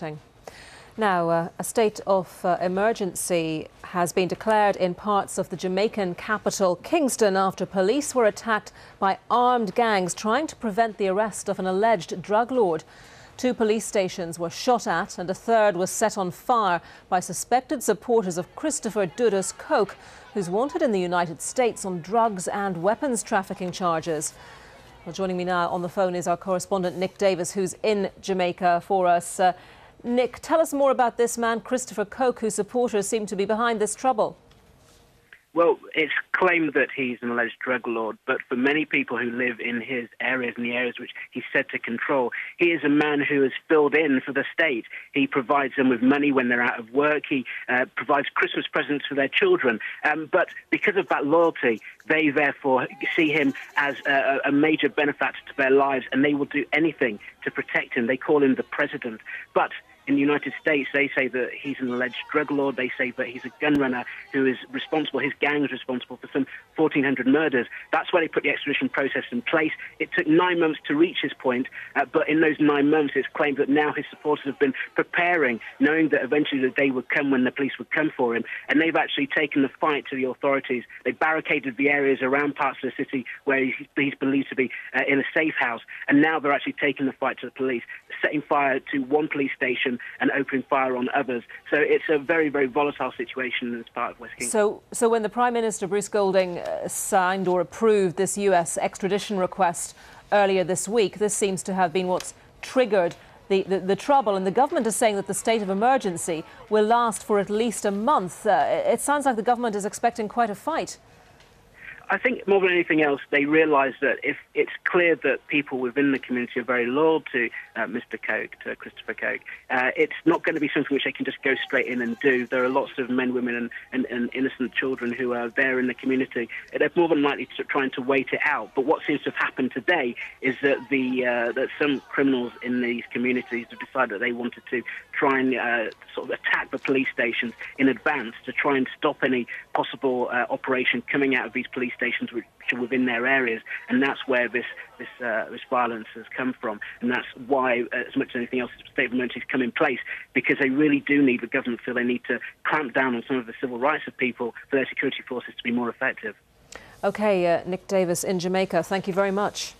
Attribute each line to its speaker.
Speaker 1: reporting. Now, a state of emergency has been declared in parts of the Jamaican capital, Kingston, after police were attacked by armed gangs trying to prevent the arrest of an alleged drug lord. 2 police stations were shot at and a third was set on fire by suspected supporters of Christopher Dudus, who's wanted in the United States on drugs and weapons trafficking charges. Well, joining me now on the phone is our correspondent Nick Davis, who's in Jamaica for us. Nick, tell us more about this man, Christopher Coke, whose supporters seem to be behind this trouble.
Speaker 2: Well, it's claimed that he's an alleged drug lord, but for many people who live in his areas and the areas which he's said to control, he is a man who has filled in for the state. He provides them with money when they're out of work. He provides Christmas presents for their children. But because of that loyalty, they therefore see him as a major benefactor to their lives, and they will do anything to protect him. They call him the president. But in the United States, they say that he's an alleged drug lord. They say that he's a gun runner who is responsible, his gang is responsible for some 1,400 murders. That's why they put the extradition process in place. It took 9 months to reach his point, but in those 9 months, it's claimed that now his supporters have been preparing, knowing that eventually the day would come when the police would come for him, and they've actually taken the fight to the authorities. They barricaded the areas around parts of the city where he's believed to be in a safe house, and now they're actually taking the fight to the police, setting fire to one police station and opening fire on others. So it's a very, very volatile situation as part of West Kingston.
Speaker 1: So when the Prime Minister, Bruce Golding, signed or approved this US extradition request earlier this week, this seems to have been what's triggered the trouble. And the government is saying that the state of emergency will last for at least a month. It sounds like the government is expecting quite a fight.
Speaker 2: I think more than anything else, they realise that if it's clear that people within the community are very loyal to Mr. Coke, to Christopher Coke, it's not going to be something which they can just go straight in and do. There are lots of men, women and innocent children who are there in the community. They're more than likely trying to wait it out. But what seems to have happened today is that that some criminals in these communities have decided that they wanted to try and sort of attack the police stations in advance to try and stop any possible operation coming out of these police stations which are within their areas, and that's where this violence has come from, and that's why, as much as anything else, the state of emergency has come in place, because they really do need, the government feel they need to clamp down on some of the civil rights of people for their security forces to be more effective.
Speaker 1: OK, Nick Davis in Jamaica, thank you very much.